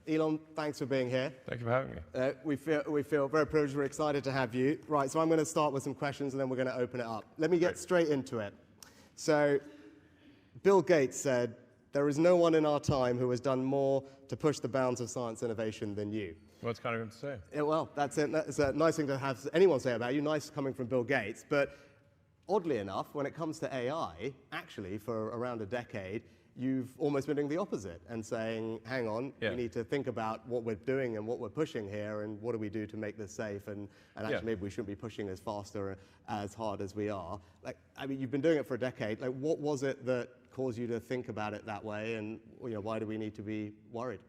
Elon, thanks for being here. Thank you for having me. We feel very privileged. We're excited to have you. Right, so I'm going to start with some questions, and then we're going to open it up. Let me get straight into it. So, Bill Gates said, "There is no one in our time who has done more to push the bounds of science innovation than you." Well, it's kind of good to say. Yeah, well, that's it. That's a nice thing to have anyone say about you. Nice coming from Bill Gates. But oddly enough, when it comes to AI, actually, for around a decade, you've almost been doing the opposite and saying, hang on, we need to think about what we're doing and what we're pushing here and what do we do to make this safe, and actually maybe we shouldn't be pushing as fast or as hard as we are. Like, I mean, you've been doing it for a decade. Like, what was it that caused you to think about it that way, and why do we need to be worried?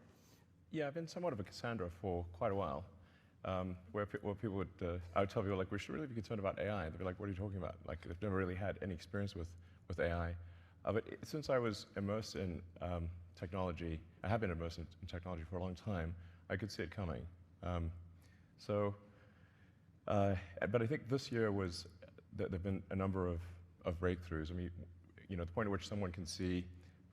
Yeah, I've been somewhat of a Cassandra for quite a while, where people would, I would tell people, like, we should really be concerned about AI. They'd be like, what are you talking about? Like, they've never really had any experience with AI. But since I was immersed in technology, I have been immersed in technology for a long time, I could see it coming. But I think this year there have been a number of breakthroughs. I mean, the point at which someone can see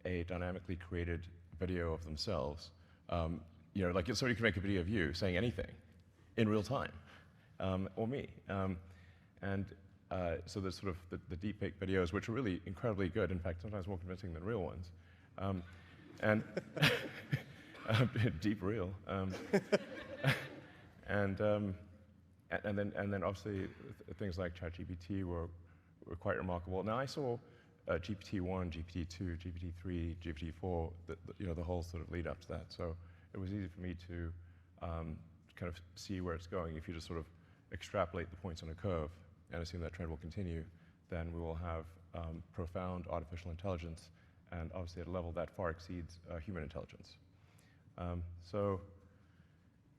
a dynamically created video of themselves, like somebody can make a video of you saying anything in real time, or me. So there's sort of the deepfake videos, which are really incredibly good. In fact, sometimes more convincing than real ones. And deep real. And then obviously things like ChatGPT were quite remarkable. Now I saw GPT-1, GPT-2, GPT-3, GPT-4, the whole sort of lead up to that. So it was easy for me to kind of see where it's going. If you just sort of extrapolate the points on a curve and assume that trend will continue, then we will have profound artificial intelligence, and obviously at a level that far exceeds human intelligence. But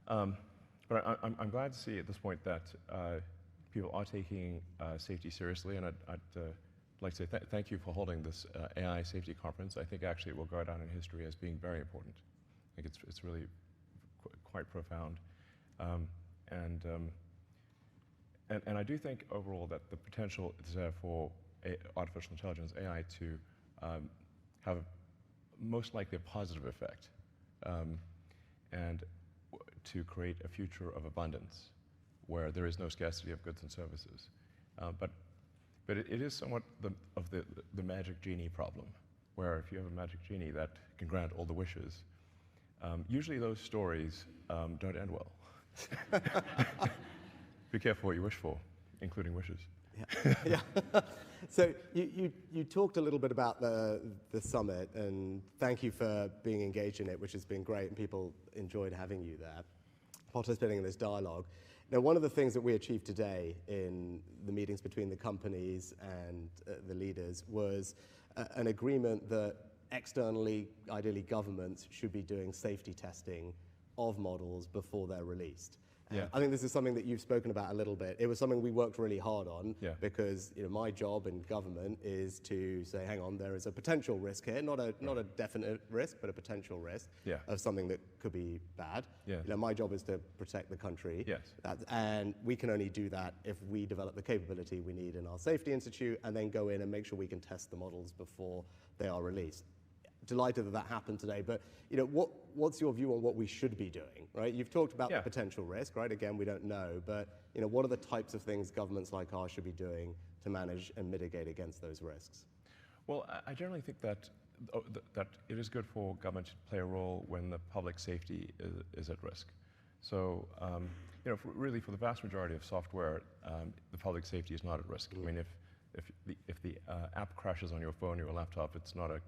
I'm glad to see at this point that people are taking safety seriously, and I'd like to say thank you for holding this AI safety conference. I think actually it will go down in history as being very important. I think it's really quite profound. And I do think overall that the potential is there for artificial intelligence, AI, to have most likely a positive effect, and to create a future of abundance where there is no scarcity of goods and services. But it is somewhat of the magic genie problem, where if you have a magic genie that can grant all the wishes, usually those stories don't end well. Be careful what you wish for, including wishes. Yeah. So you talked a little bit about the summit, and thank you for being engaged in it, which has been great, and people enjoyed having you there, participating in this dialogue. Now, one of the things that we achieved today in the meetings between the companies and the leaders was an agreement that externally, ideally governments, should be doing safety testing of models before they're released. Yeah. I think this is something that you've spoken about a little bit. It was something we worked really hard on, because my job in government is to say, hang on, there is a potential risk here, not a definite risk, but a potential risk of something that could be bad. My job is to protect the country. Yes. And we can only do that if we develop the capability we need in our safety institute and then go in and make sure we can test the models before they are released. Delighted that happened today, but what's your view on what we should be doing, right? You've talked about the potential risk, right? Again, we don't know, but what are the types of things governments like ours should be doing to manage and mitigate against those risks? Well, I generally think that it is good for government to play a role when the public safety is at risk. So, really for the vast majority of software, the public safety is not at risk. I mean, if the app crashes on your phone or your laptop, it's not a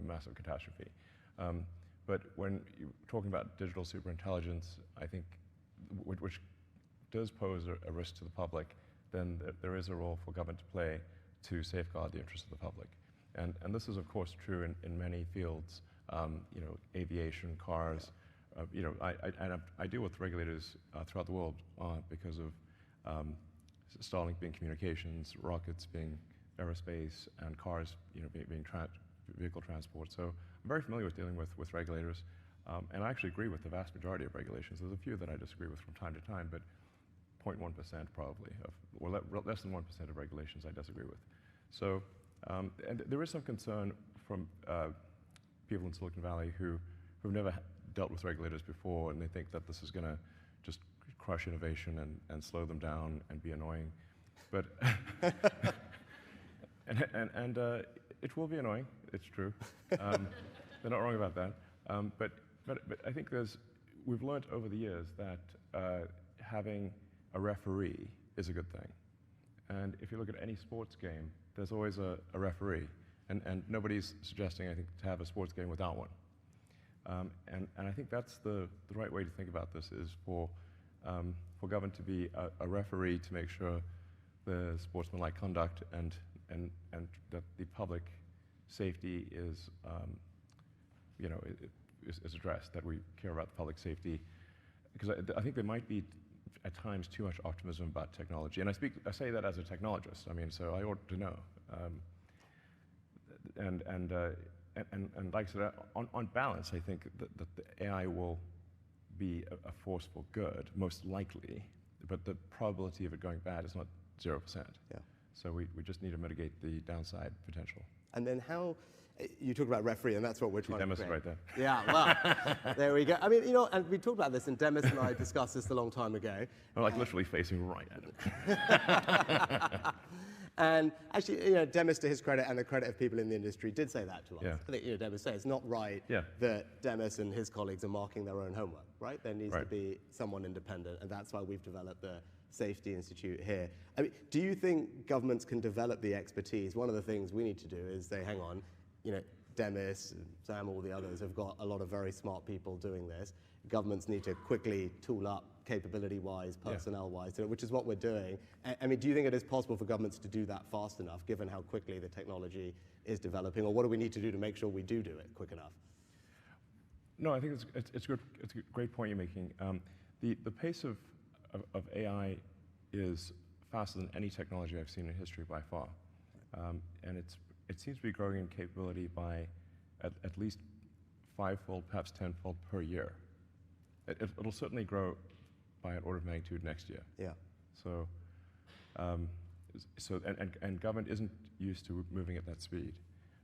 massive catastrophe. But when you're talking about digital superintelligence, I think, which does pose a risk to the public, then there is a role for government to play to safeguard the interests of the public. And this is, of course, true in many fields, aviation, cars. I deal with regulators throughout the world because of Starlink being communications, rockets being aerospace, and cars, being vehicle transport. So I'm very familiar with dealing with regulators, and I actually agree with the vast majority of regulations. There's a few that I disagree with from time to time, but 0.1% probably, or less than 1% of regulations I disagree with. So, and there is some concern from people in Silicon Valley who've never dealt with regulators before, and they think that this is going to just crush innovation and slow them down and be annoying. But and it will be annoying. It's true. They're not wrong about that. But I think we've learned over the years that having a referee is a good thing. And if you look at any sports game, there's always a referee. And nobody's suggesting, I think, to have a sports game without one. And I think that's the right way to think about this, is for government to be a referee to make sure the sportsmanlike conduct and that the public safety is, is addressed, that we care about the public safety. Because I think there might be, at times, too much optimism about technology. And I say that as a technologist. I mean, so I ought to know. And like I said, on balance, I think that the AI will be a force for good, most likely, but the probability of it going bad is not 0%. Yeah. So we just need to mitigate the downside potential. And then how, you talk about referee, and that's what we're trying to create. Right there. Yeah, well, there we go. I mean, and we talked about this, and Demis and I discussed this a long time ago. I'm like literally facing right at him. And actually, Demis, to his credit and the credit of people in the industry, did say that to us. Yeah. I think, Demis said it's not right that Demis and his colleagues are marking their own homework, right? There needs to be someone independent, and that's why we've developed the Safety Institute here. I mean, do you think governments can develop the expertise? One of the things we need to do is say, hang on, Demis, Sam, all the others have got a lot of very smart people doing this. Governments need to quickly tool up capability-wise, personnel-wise, which is what we're doing. I mean, do you think it is possible for governments to do that fast enough, given how quickly the technology is developing, or what do we need to do to make sure we do it quick enough? No, I think it's a great point you're making. The pace of AI is faster than any technology I've seen in history by far, and it seems to be growing in capability by at least 5-fold, perhaps 10-fold per year. It'll certainly grow by an order of magnitude next year. Yeah. So, and government isn't used to moving at that speed.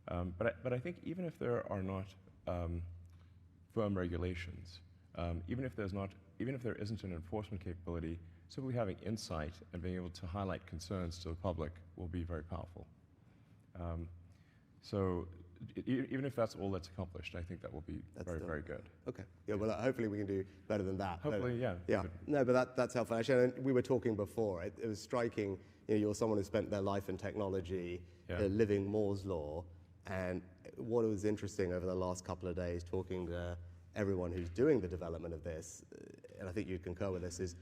But I think even if there are not firm regulations, even if there isn't an enforcement capability, simply having insight and being able to highlight concerns to the public will be very powerful. So even if that's all that's accomplished, I think that will be very good. Okay. Yeah, well, hopefully we can do better than that. Hopefully, yeah. Yeah. No, but that's helpful. Actually, we were talking before. It was striking. You're someone who spent their life in technology, living Moore's law. And what was interesting over the last couple of days, talking to everyone who's doing the development of this, and I think you'd concur with this, is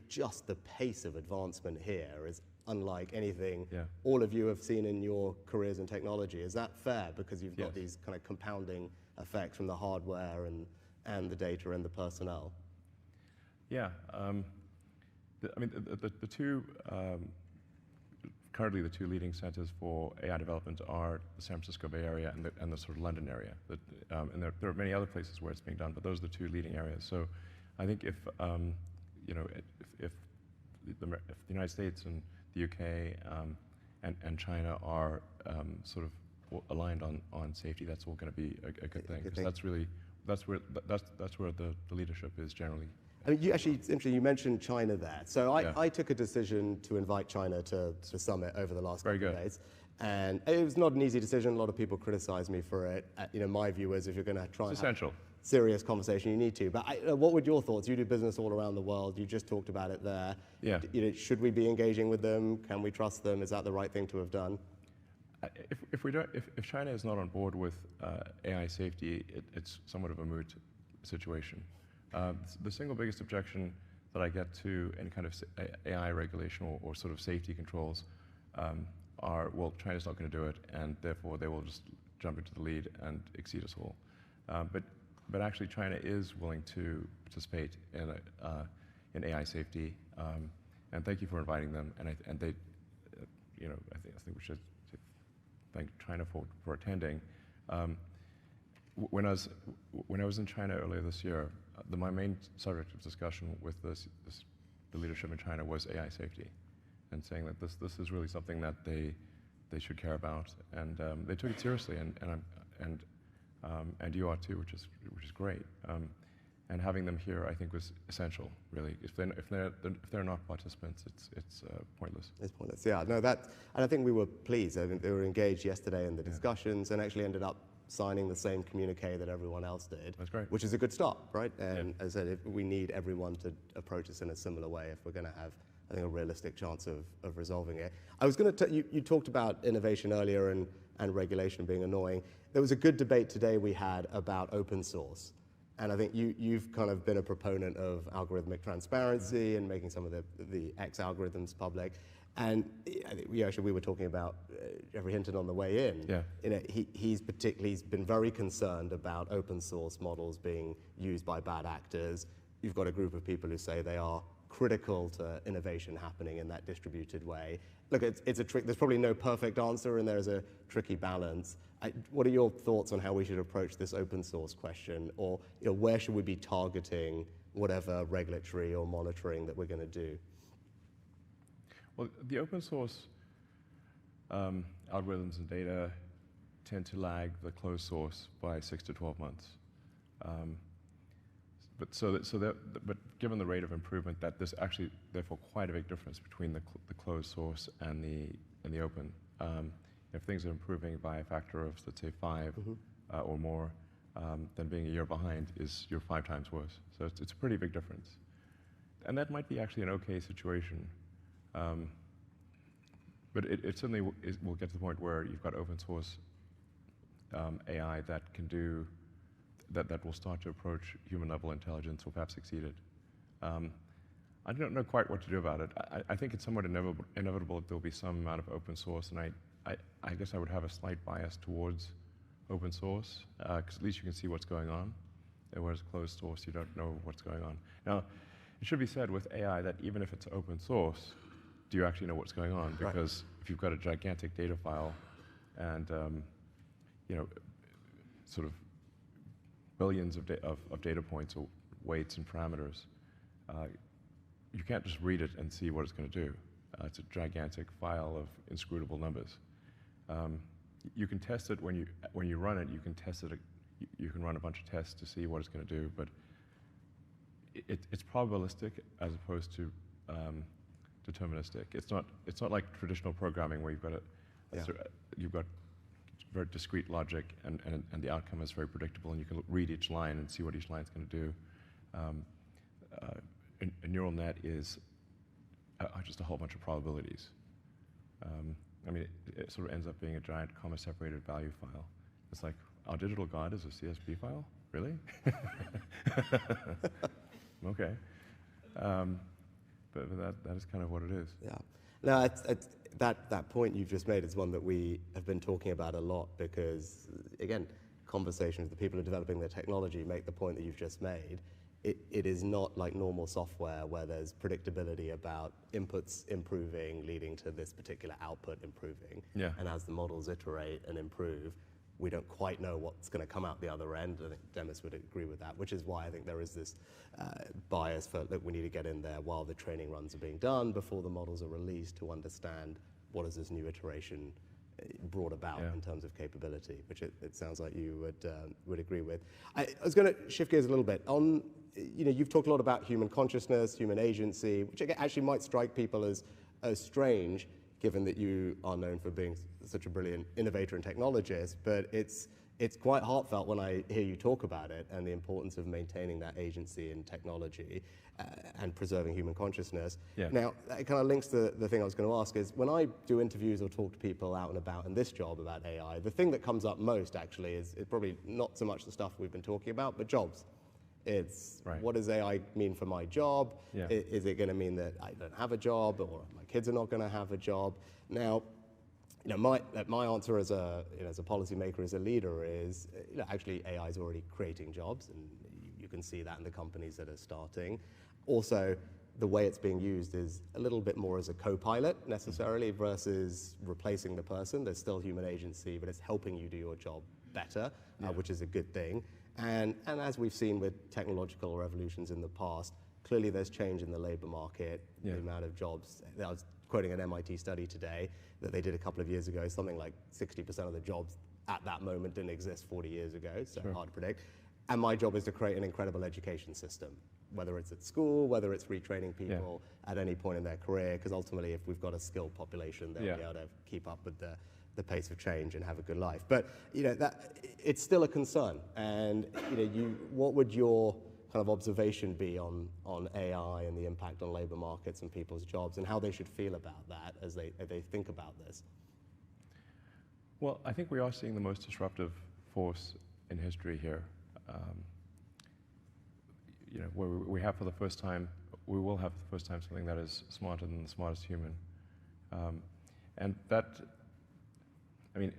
just the pace of advancement here is unlike anything all of you have seen in your careers in technology. Is that fair? Because you've got these kind of compounding effects from the hardware and the data and the personnel. Yeah. I mean, the two, currently the two leading centers for AI development are the San Francisco Bay Area and the sort of London area. And there are many other places where it's being done, but those are the two leading areas. So I think if the United States and the UK and China are sort of aligned on safety, that's all going to be a good thing. Because that's where the leadership is generally. I mean, it's interesting, you mentioned China there. So I took a decision to invite China to the summit over the last couple of days. And it was not an easy decision. A lot of people criticized me for it. My view is if you're going to try and have serious conversation, you need to. But what were your thoughts? You do business all around the world. You just talked about it there. Yeah. Should we be engaging with them? Can we trust them? Is that the right thing to have done? If China is not on board with AI safety, it's somewhat of a moot situation. The single biggest objection that I get to any kind of AI regulation or sort of safety controls are, well, China's not going to do it, and therefore they will just jump into the lead and exceed us all. But actually, China is willing to participate in AI safety, and thank you for inviting them. And they, I think we should thank China for attending. When I was in China earlier this year, my main subject of discussion with the leadership in China was AI safety, and saying that this is really something that they should care about, and they took it seriously, and you are too, which is great. And having them here, I think, was essential. Really, if they're not participants, it's pointless. It's pointless. Yeah, no, and I think we were pleased. I think they were engaged yesterday in the discussions and actually ended up signing the same communique that everyone else did. That's great. Which is a good start, right? And as I said, we need everyone to approach this in a similar way if we're going to have, I think, a realistic chance of resolving it. I was going to, you talked about innovation earlier and regulation being annoying. There was a good debate today we had about open source. And I think you've kind of been a proponent of algorithmic transparency and making some of the X algorithms public. And I think we were talking about Jeffrey Hinton on the way in. Yeah. You know, he's been very concerned about open source models being used by bad actors. You've got a group of people who say they are critical to innovation happening in that distributed way. Look, it's a trick. There's probably no perfect answer, and there's a tricky balance. What are your thoughts on how we should approach this open source question, or where should we be targeting whatever regulatory or monitoring that we're going to do? Well, the open source algorithms and data tend to lag the closed source by 6 to 12 months. But given the rate of improvement, that there's actually therefore quite a big difference between the closed source and the open. If things are improving by a factor of, let's say, 5 or more, then being a year behind you're 5 times worse. So it's a pretty big difference, and that might be actually an okay situation. But it certainly will get to the point where you've got open source AI that can do that will start to approach human level intelligence or perhaps exceed it. I don't know quite what to do about it. I think it's somewhat inevitable that there'll be some amount of open source, and I guess I would have a slight bias towards open source, because at least you can see what's going on, whereas closed source, you don't know what's going on. Now, it should be said with AI that even if it's open source, do you actually know what's going on? Because if you've got a gigantic data file and sort of billions of data points or weights and parameters, you can't just read it and see what it's going to do. It's a gigantic file of inscrutable numbers. You can test it when you run it. You can test it. You can run a bunch of tests to see what it's going to do, but it's probabilistic as opposed to deterministic. It's not like traditional programming where you've got very discrete logic and the outcome is very predictable, and you can read each line and see what each line's going to do. A neural net is just a whole bunch of probabilities. I mean, it sort of ends up being a giant comma-separated value file. It's like, our digital God is a CSV file? Really? Okay. But that is kind of what it is. Yeah. No, that point you've just made is one that we have been talking about a lot because, again, conversations with the people who are developing the technology make the point that you've just made. It is not like normal software where there's predictability about inputs improving leading to this particular output improving. Yeah. And as the models iterate and improve, we don't quite know what's going to come out the other end. I think Demis would agree with that, which is why I think there is this bias for, look, we need to get in there while the training runs are being done before the models are released to understand what is this new iteration brought about in terms of capability, which it sounds like you would agree with. I was going to shift gears a little bit. You've talked a lot about human consciousness, human agency, which actually might strike people as strange, given that you are known for being such a brilliant innovator and technologist, but it's quite heartfelt when I hear you talk about it and the importance of maintaining that agency in technology and preserving human consciousness. Yeah. Now, that kind of links to the thing I was going to ask is, when I do interviews or talk to people out and about in this job about AI, the thing that comes up most actually is probably not so much the stuff we've been talking about, but jobs. It's what does AI mean for my job? Yeah. Is it going to mean that I don't have a job, or my kids are not going to have a job? Now, my answer as a policymaker, as a leader, is actually AI is already creating jobs, and you can see that in the companies that are starting. Also, the way it's being used is a little bit more as a co-pilot necessarily versus replacing the person. There's still human agency, but it's helping you do your job better, which is a good thing. And as we've seen with technological revolutions in the past, clearly there's change in the labor market, the amount of jobs. I was quoting an MIT study today that they did a couple of years ago. Something like 60% of the jobs at that moment didn't exist 40 years ago, so hard to predict. and my job is to create an incredible education system, whether it's at school, whether it's retraining people at any point in their career, because ultimately if we've got a skilled population, they'll be able to keep up with the pace of change and have a good life. But it's still a concern. And what would your kind of observation be on AI and the impact on labor markets and people's jobs, and how they should feel about that as they think about this? Well, I think we are seeing the most disruptive force in history here. Where we have for the first time, we will have for the first time something that is smarter than the smartest human. And that, I mean,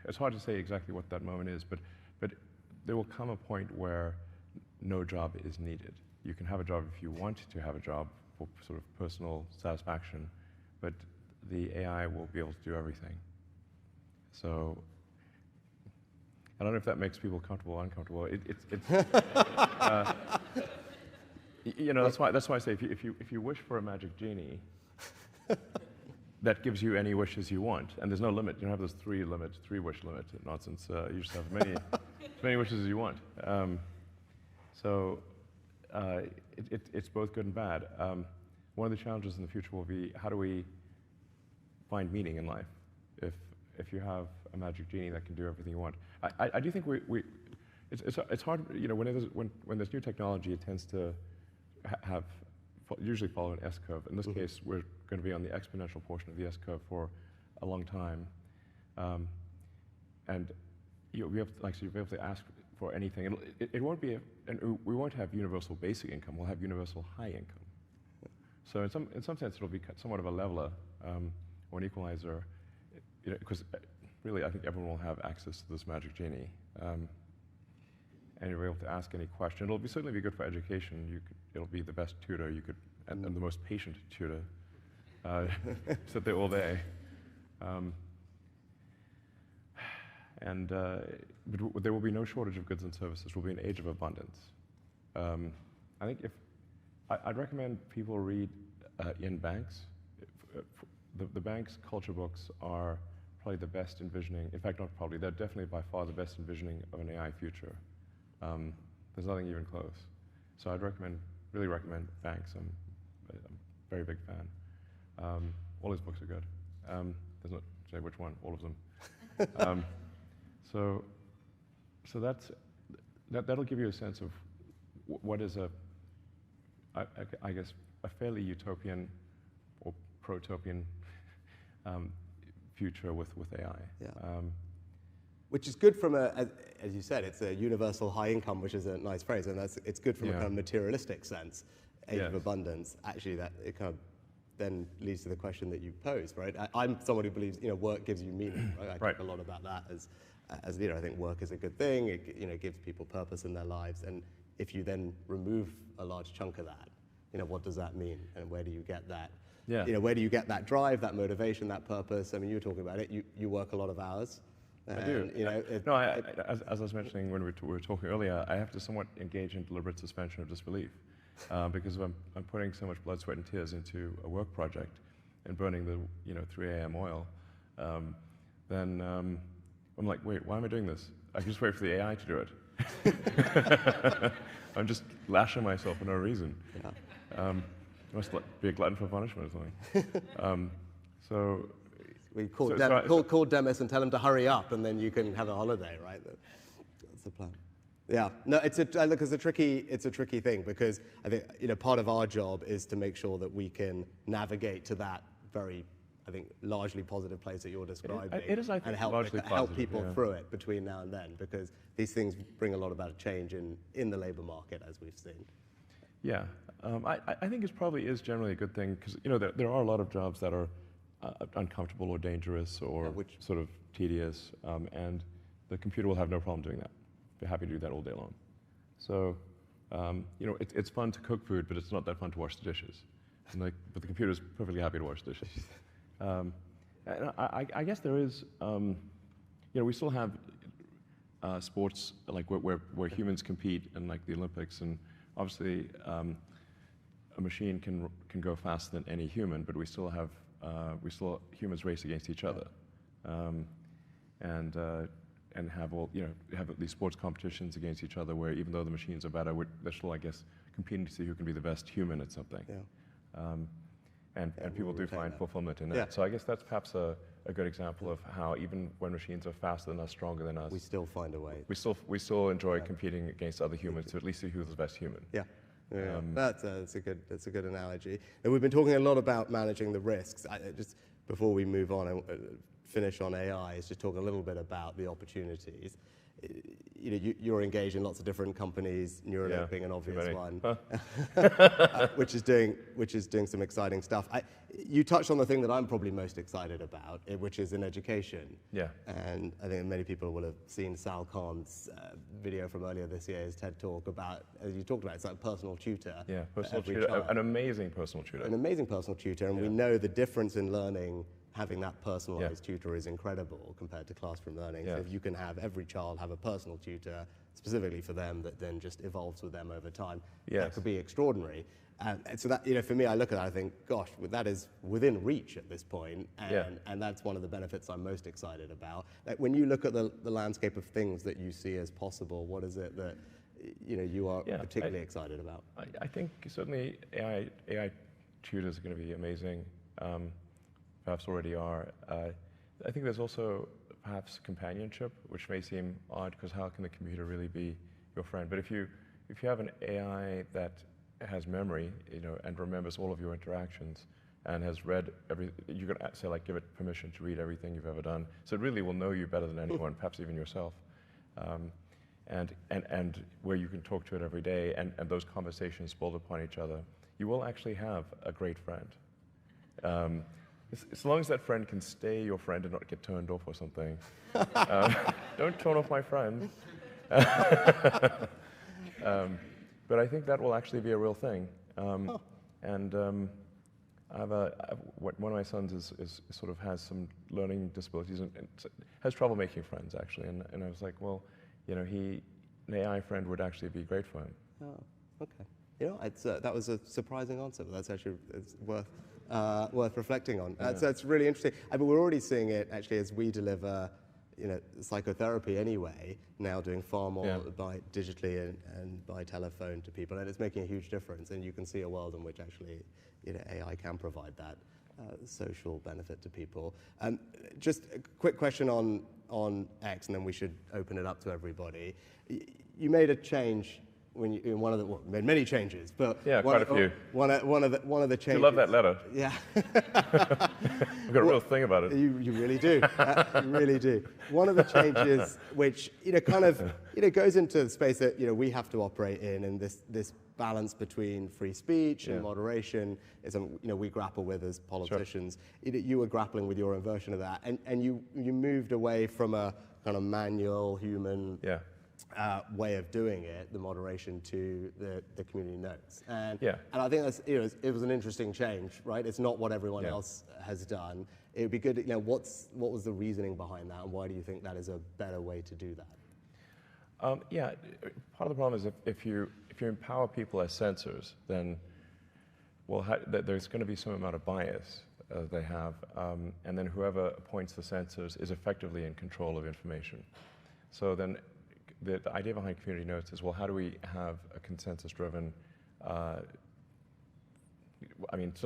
it's hard to say exactly what that moment is, but there will come a point where no job is needed. You can have a job if you want to have a job for sort of personal satisfaction, but the AI will be able to do everything. So I don't know if that makes people comfortable or uncomfortable. That's why I say if you wish for a magic genie, that gives you any wishes you want, and there's no limit. You don't have this three wish limit nonsense. You just have as many wishes as you want. It's both good and bad. One of the challenges in the future will be how do we find meaning in life if you have a magic genie that can do everything you want. I do think it's hard, when there's new technology, it tends to usually follow an S-curve. In this case, we're going to be on the exponential portion of the S-curve for a long time. And you'll be able to ask for anything. It won't be, and we won't have universal basic income, we'll have universal high income. So in some sense, it'll be somewhat of a leveler or an equalizer, because really, I think everyone will have access to this magic genie. And you'll be able to ask any question. It'll certainly be good for education. It'll be the best tutor you could, and the most patient tutor. Sit there all day. But there will be no shortage of goods and services. We'll be an age of abundance. I think I'd recommend people read Ian Banks. The Banks culture books are probably the best envisioning, in fact, not probably, they're definitely by far the best envisioning of an AI future. There's nothing even close. So I'd really recommend Banks. I'm a very big fan. All his books are good. There's not say which one, all of them. So that'll give you a sense of what is I guess, a fairly utopian or protopian future with AI. Yeah. Which is good from as you said, it's a universal high income, which is a nice phrase, and it's good from a kind of materialistic sense, age of abundance. Actually, that it kind of then leads to the question that you posed, right? I'm someone who believes work gives you meaning, right? I think a lot about that as I think work is a good thing. It gives people purpose in their lives, and if you then remove a large chunk of that, what does that mean, and where do you get that? Yeah. Where do you get that drive, that motivation, that purpose? I mean, you were talking about it. You work a lot of hours. I do. As I was mentioning when we were talking earlier, I have to somewhat engage in deliberate suspension of disbelief because if I'm putting so much blood, sweat, and tears into a work project and burning the 3 a.m. oil, then I'm like, wait, why am I doing this? I can just wait for the AI to do it. I'm just lashing myself for no reason. Yeah. Must be a glutton for punishment or something. We call Demis and tell him to hurry up, and then you can have a holiday, right? That's the plan. Yeah. No, it's a tricky thing, because I think part of our job is to make sure that we can navigate to that very, I think, largely positive place that you're describing. It is, I think, largely positive, help people through it between now and then, because these things bring a lot about change in the labor market, as we've seen. Yeah, I think it probably is generally a good thing, because there are a lot of jobs that are uncomfortable or dangerous or sort of tedious, and the computer will have no problem doing that. They're happy to do that all day long. So, it's fun to cook food, but it's not that fun to wash the dishes. But the computer's perfectly happy to wash dishes. And I guess there is, we still have sports like where humans compete in like the Olympics, and obviously a machine can go faster than any human, but we still humans race against each other, and and have have these sports competitions against each other where even though the machines are better, they're still, I guess, competing to see who can be the best human at something. Yeah. And people do find fulfillment in that. Yeah. So I guess that's perhaps a good example of how even when machines are faster than us, stronger than us, We still find a way. we still enjoy competing against other humans to at least see who's the best human. Yeah. That's a good analogy. And we've been talking a lot about managing the risks. Just before we move on and finish on AI, is just talk a little bit about the opportunities. You're engaged in lots of different companies, Neuralink being an obvious one, which is doing some exciting stuff. You touched on the thing that I'm probably most excited about, which is in education. Yeah. And I think many people will have seen Sal Khan's video from earlier this year, his TED Talk about, as you talked about, it's like personal tutor. Yeah, personal tutor, an amazing personal tutor. An amazing personal tutor, and we know the difference in learning. Having that personalized tutor is incredible compared to classroom learning. So if you can have every child have a personal tutor specifically for them that then just evolves with them over time, that could be extraordinary. And so that, for me, I look at that, I think, gosh, that is within reach at this point, and that's one of the benefits I'm most excited about. Like when you look at the landscape of things that you see as possible, what is it that you are particularly excited about? I think certainly AI tutors are going to be amazing. Perhaps already are. I think there's also perhaps companionship, which may seem odd because how can the computer really be your friend? But if you have an AI that has memory, and remembers all of your interactions and has read you can say like give it permission to read everything you've ever done. So it really will know you better than anyone, perhaps even yourself. And where you can talk to it every day, and those conversations build upon each other, you will actually have a great friend. As long as that friend can stay your friend and not get turned off or something. Don't turn off my friend. But I think that will actually be a real thing. And one of my sons is sort of has some learning disabilities and has trouble making friends actually. And I was like, well, an AI friend would actually be great for him. Oh, okay. That was a surprising answer, but that's actually worth reflecting on. That's really interesting. We're already seeing it actually as we deliver, psychotherapy anyway. Now doing far more by digitally and by telephone to people, and it's making a huge difference. And you can see a world in which actually, AI can provide that social benefit to people. Just a quick question on X, and then we should open it up to everybody. You made a change. Made many changes, but quite a few. One of the changes. You love that letter. Yeah. I've got a real thing about it. You really do. You really do. One of the changes, which kind of goes into the space that we have to operate in, and this balance between free speech and moderation is something we grapple with as politicians. Sure. You were grappling with your own version of that, and you moved away from a kind of manual human. Way of doing it, the moderation to the community notes, and I think that's it was an interesting change, right? It's not what everyone else has done. It would be good. What was the reasoning behind that, and why do you think that is a better way to do that? Part of the problem is if you empower people as sensors, then there's going to be some amount of bias they have, and then whoever appoints the sensors is effectively in control of information. So then. The idea behind community notes is, well, how do we have a consensus-driven, so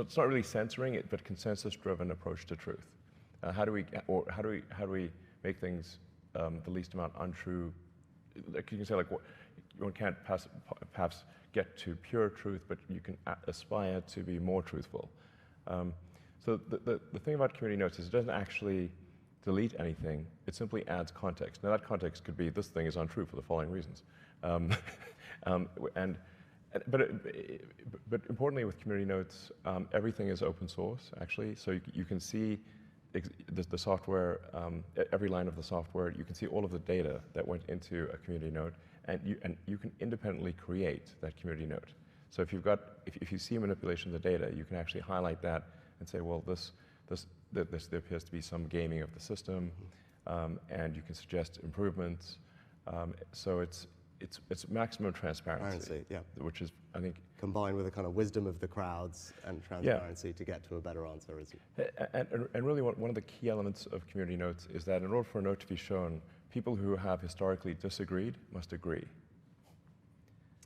it's not really censoring it, but consensus-driven approach to truth. How do we make things the least amount untrue? Like you can say, one can't perhaps get to pure truth, but you can aspire to be more truthful. So the thing about community notes is it doesn't actually delete anything, it simply adds context. Now that context could be this thing is untrue for the following reasons. But importantly with community notes, everything is open source actually, so you can see the software, every line of the software, you can see all of the data that went into a community note, and you can independently create that community note. So if you see manipulation of the data, you can actually highlight that and say, well, there appears to be some gaming of the system, and you can suggest improvements. So it's maximum transparency, which is, I think, combined with a kind of wisdom of the crowds and transparency to get to a better answer. And really, one of the key elements of community notes is that in order for a note to be shown, people who have historically disagreed must agree.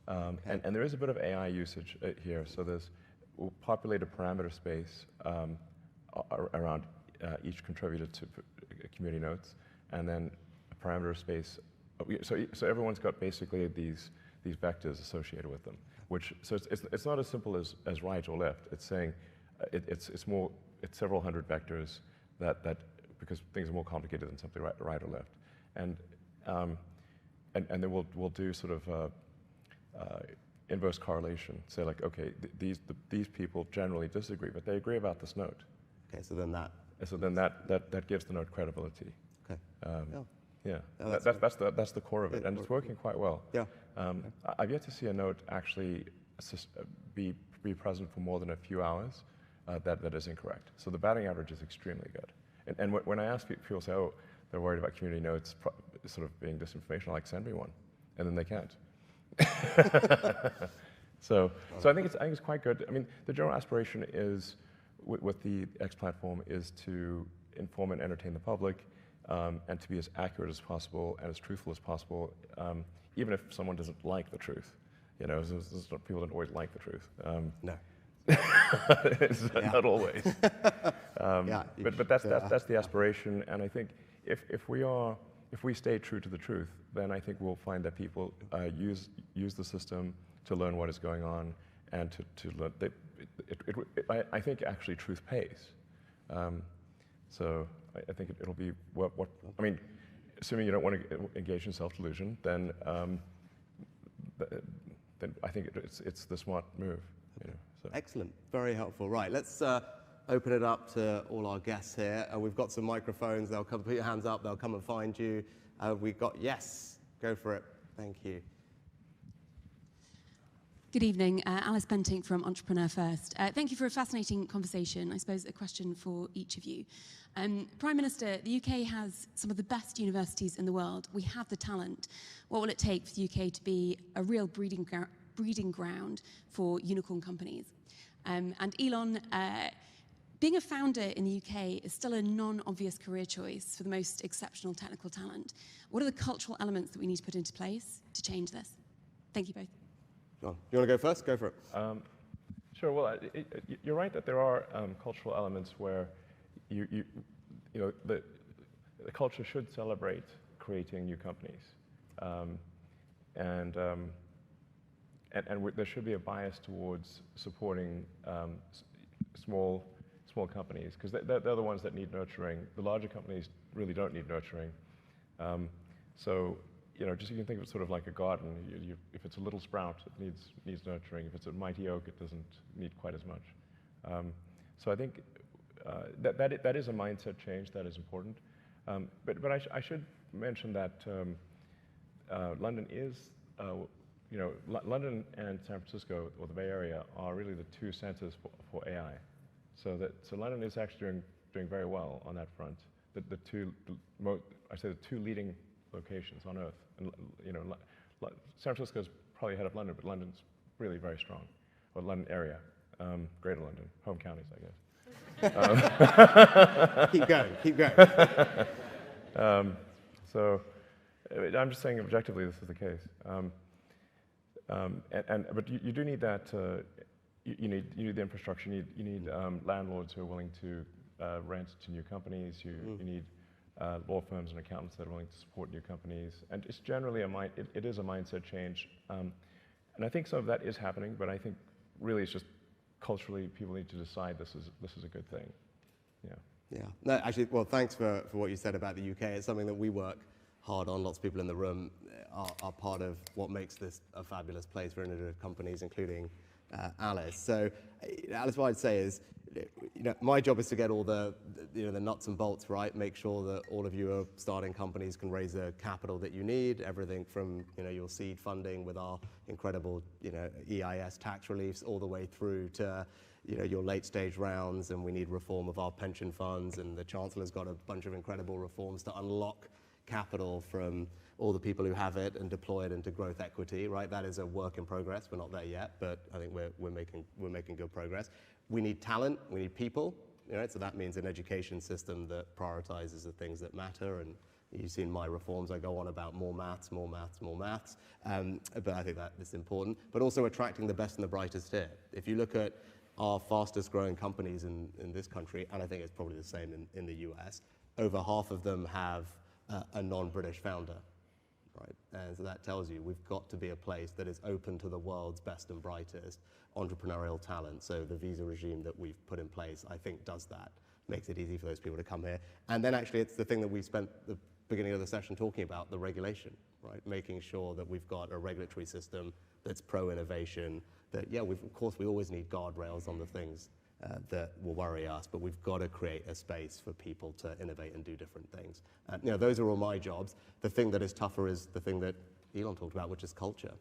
And there is a bit of AI usage here. So we'll populate a parameter space around each contributor to community notes, and then a parameter space. So everyone's got basically these vectors associated with them. So it's not as simple as right or left. It's saying it's several hundred vectors that because things are more complicated than simply right or left. And then we'll do sort of inverse correlation. Say like, okay, these people generally disagree, but they agree about this note. Okay, so then that gives the note credibility. Okay. Yeah, No, that's the core of it, and it's working quite well. Yeah. I've yet to see a note actually be present for more than a few hours that is incorrect. So the batting average is extremely good. And when I ask people, say, oh, they're worried about community notes sort of being disinformation, I'm like, send me one, and then they can't. So I think it's quite good. I mean, the general aspiration is with the X platform is to inform and entertain the public, and to be as accurate as possible and as truthful as possible, even if someone doesn't like the truth. You know, people don't always like the truth. No. Not always. But that's the aspiration, and I think if we stay true to the truth, then I think we'll find that people use the system to learn what is going on, and to learn. I think actually truth pays. So I think it'll be what I mean. Assuming you don't want to engage in self-delusion, then I think it's the smart move. You know, so. Excellent, very helpful. Right, let's open it up to all our guests here. We've got some microphones. They'll come. Put your hands up. They'll come and find you. We've got yes. Go for it. Thank you. Good evening, Alice Bentinck from Entrepreneur First. Thank you for a fascinating conversation. I suppose a question for each of you. Prime Minister, the UK has some of the best universities in the world. We have the talent. What will it take for the UK to be a real breeding ground for unicorn companies? And Elon, being a founder in the UK is still a non-obvious career choice for the most exceptional technical talent. What are the cultural elements that we need to put into place to change this? Thank you both. John, you want to go first? Go for it. Sure. Well, you're right that there are cultural elements where you know the culture should celebrate creating new companies, and there should be a bias towards supporting small companies, because they're the ones that need nurturing. The larger companies really don't need nurturing. So you know, just you can think of it sort of like a garden. If it's a little sprout, it needs nurturing. If it's a mighty oak, it doesn't need quite as much. So I think that is a mindset change that is important. But I should mention that London is, you know, London and San Francisco, or the Bay Area, are really the two centers for AI. So London is actually doing very well on that front. The two leading locations on Earth, and you know, San Francisco is probably ahead of London, but London's really very strong, or London area, Greater London, home counties, I guess. Keep going. So I'm just saying objectively this is the case, but you do need that. You need the infrastructure. You need landlords who are willing to rent to new companies. You need law firms and accountants that are willing to support new companies, and it's generally it is a mindset change, and I think some of that is happening. But I think really it's just culturally people need to decide this is a good thing. Yeah. No, actually, well, thanks for what you said about the UK. It's something that we work hard on. Lots of people in the room are part of what makes this a fabulous place for innovative companies, including Alice. So, Alice, what I'd say is, you know, my job is to get all the nuts and bolts right, make sure that all of you are starting companies can raise the capital that you need, everything from, you know, your seed funding with our incredible, you know, EIS tax reliefs, all the way through to, you know, your late stage rounds, and we need reform of our pension funds, and the Chancellor's got a bunch of incredible reforms to unlock capital from all the people who have it and deploy it into growth equity, right? That is a work in progress. We're not there yet, but I think we're making good progress. We need talent, we need people, you know, so that means an education system that prioritizes the things that matter, and You've seen my reforms. I go on about more maths, more maths, more maths. But I think that is important. But also attracting the best and the brightest here. If you look at our fastest growing companies in this country, and I think it's probably the same in the US, over half of them have a non-British founder. Right? And so that tells you we've got to be a place that is open to the world's best and brightest entrepreneurial talent. So the visa regime that we've put in place, I think, does that, makes it easy for those people to come here. And then actually it's the thing that we spent the beginning of the session talking about, the regulation, right? Making sure that we've got a regulatory system that's pro-innovation, that, yeah, of course we always need guardrails on the things that will worry us, but we've got to create a space for people to innovate and do different things. Those are all my jobs. The thing that is tougher is the thing that Elon talked about, which is culture,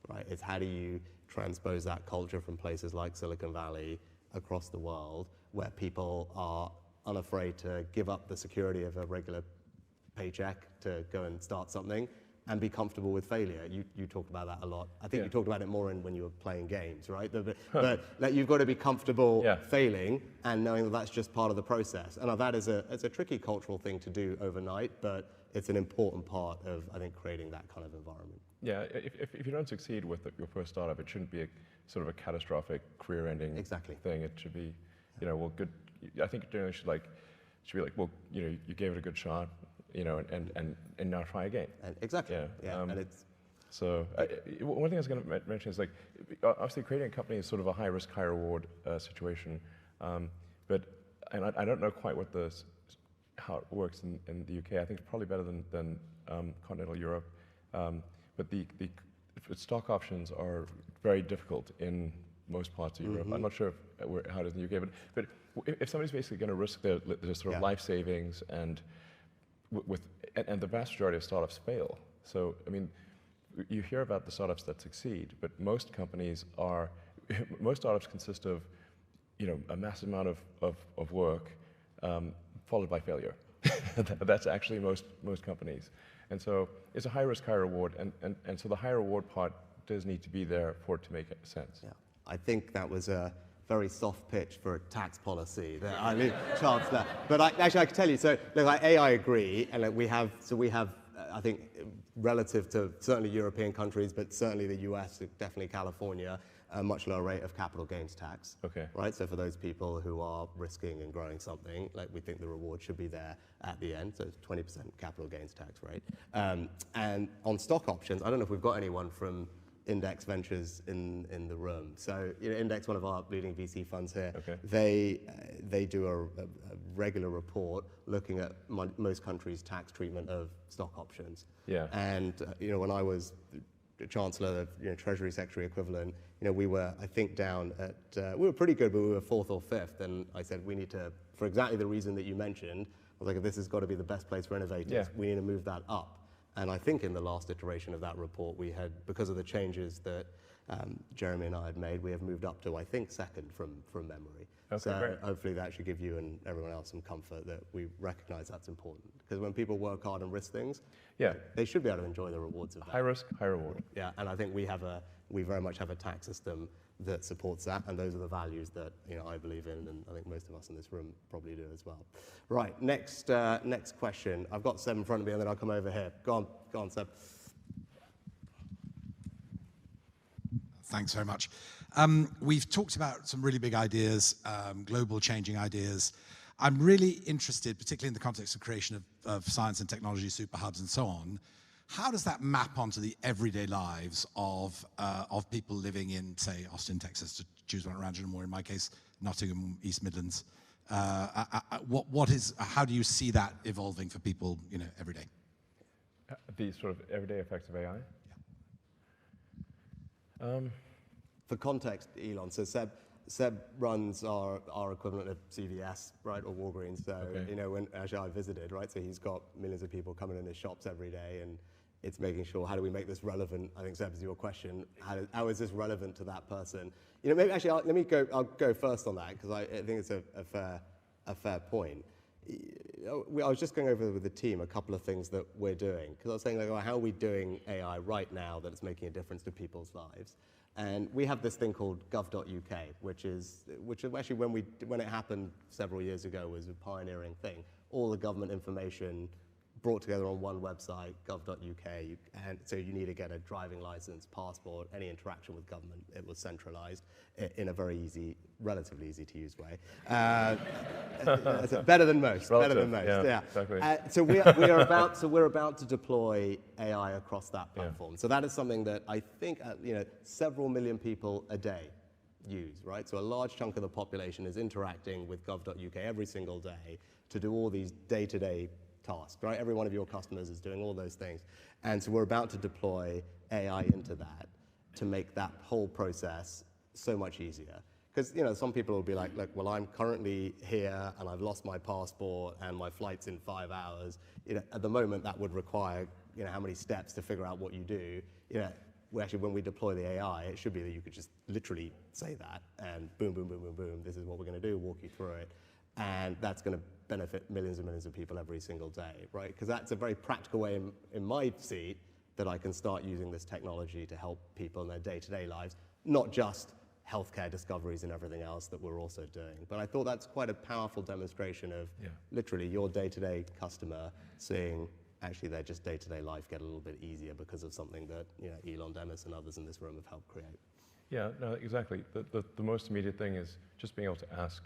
right? It's how do you transpose that culture from places like Silicon Valley across the world, where people are unafraid to give up the security of a regular paycheck to go and start something, and be comfortable with failure. You talked about that a lot. I think you talked about it more when you were playing games, right? But like, you've got to be comfortable failing and knowing that that's just part of the process. And that is it's a tricky cultural thing to do overnight, but it's an important part of, I think, creating that kind of environment. Yeah, if you don't succeed with your first startup, it shouldn't be a sort of a catastrophic career-ending thing. It should be, well, good. I think it generally should be like, well, you gave it a good shot, and now try again. Exactly. Yeah. And it's so one thing I was going to mention is, like, obviously creating a company is sort of a high risk, high reward situation, but I don't know quite how it works in the UK. I think it's probably better than continental Europe, but the stock options are very difficult in most parts of Europe. I'm not sure how it is in the UK, but if somebody's basically going to risk their sort of life savings and the vast majority of startups fail. So, I mean, you hear about the startups that succeed, but most startups consist of, a massive amount of work followed by failure. That's actually most companies. And so it's a high risk, high reward, and so the high reward part does need to be there for it to make sense. Yeah, I think that was a very soft pitch for a tax policy. I mean, Chancellor. But I can tell you, so look, I agree, and we have, I think, relative to certainly European countries, but certainly the US, definitely California, a much lower rate of capital gains tax. Okay. Right. So for those people who are risking and growing something, like, we think the reward should be there at the end. So it's 20% capital gains tax rate. And on stock options, I don't know if we've got anyone from Index Ventures in the room. So, Index, one of our leading VC funds here, they do a regular report looking at most countries' tax treatment of stock options. Yeah. And when I was Chancellor, Treasury Secretary equivalent, we were, I think, down at we were pretty good, but we were 4th or 5th. And I said, we need to, for exactly the reason that you mentioned, I was like, if this has got to be the best place for innovators, we need to move that up. And I think in the last iteration of that report, we had, because of the changes that Jeremy and I had made, we have moved up to, I think, 2nd from memory. Okay, so great. Hopefully that should give you and everyone else some comfort that we recognize that's important. Because when people work hard and risk things, they should be able to enjoy the rewards of that. High risk, high reward. Yeah, and I think we very much have a tax system that supports that, and those are the values that I believe in, and I think most of us in this room probably do as well. Right, next question. I've got Seb in front of me, and then I'll come over here. Go on, Seb. Thanks very much. We've talked about some really big ideas, global changing ideas. I'm really interested, particularly in the context of creation of science and technology, super hubs and so on. How does that map onto the everyday lives of people living in, say, Austin, Texas, to choose one at random, or in my case, Nottingham, East Midlands? How do you see that evolving for people, every day? The sort of everyday effects of AI? Yeah. For context, Elon, so Seb runs our equivalent of CVS, right, or Walgreens. So, when actually I visited, right, so he's got millions of people coming in his shops every day, and it's making sure, how do we make this relevant? I think, Seb, is your question. How is this relevant to that person? Maybe actually, I'll go first on that, because I think it's a fair point. I was just going over with the team a couple of things that we're doing, because I was saying, how are we doing AI right now that it's making a difference to people's lives? And we have this thing called gov.uk, which is actually, when it happened several years ago, was a pioneering thing. All the government information brought together on one website, gov.uk, and so you need to get a driving license, passport, any interaction with government. It was centralized in a very easy, relatively easy to use way. Better than most. Better than most. Yeah. Exactly. So we're about to deploy AI across that platform. Yeah. So that is something that I think several million people a day use, right? So a large chunk of the population is interacting with gov.uk every single day to do all these day-to-day tasks, right? Every one of your customers is doing all those things. And so we're about to deploy AI into that to make that whole process so much easier. Because some people will be like, look, well, I'm currently here and I've lost my passport and my flight's in 5 hours. At the moment, that would require how many steps to figure out what you do. When we deploy the AI, it should be that you could just literally say that and boom, boom, boom, boom, boom. This is what we're going to do. Walk you through it, and that's going to benefit millions and millions of people every single day, right? Because that's a very practical way in my seat that I can start using this technology to help people in their day-to-day lives, not just healthcare discoveries and everything else that we're also doing. But I thought that's quite a powerful demonstration of literally your day-to-day customer seeing actually their just day-to-day life get a little bit easier because of something that Elon Demis and others in this room have helped create. Yeah, no, exactly. The most immediate thing is just being able to ask,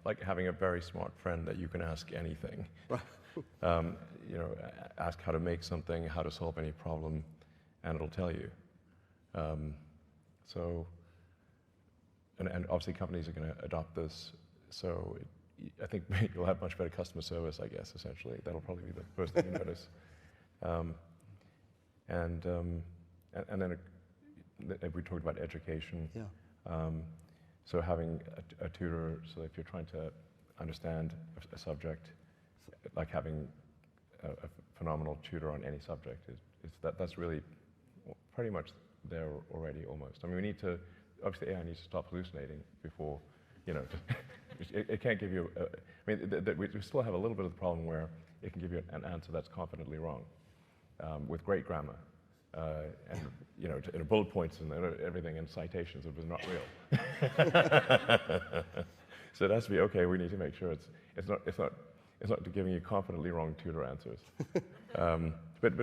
like having a very smart friend that you can ask anything. Right. Ask how to make something, how to solve any problem, and it'll tell you. And obviously companies are going to adopt this, so I think you'll have much better customer service, I guess, essentially. That'll probably be the first thing you notice. And then we talked about education. Yeah. So having a tutor, so if you're trying to understand a subject, like having a phenomenal tutor on any subject, that's really pretty much there already, almost. I mean, we need to, obviously AI needs to stop hallucinating before, it can't give you, we still have a little bit of the problem where it can give you an answer that's confidently wrong, with great grammar, and bullet points and everything, and citations that was not real. So it has to be, okay, we need to make sure it's not giving you confidently wrong tutor answers. But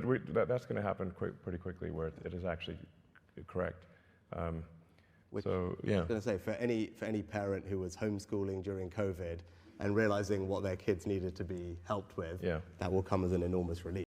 that's going to happen pretty quickly, where it is actually correct. I was going to say, for any parent who was homeschooling during COVID and realizing what their kids needed to be helped with, that will come as an enormous relief.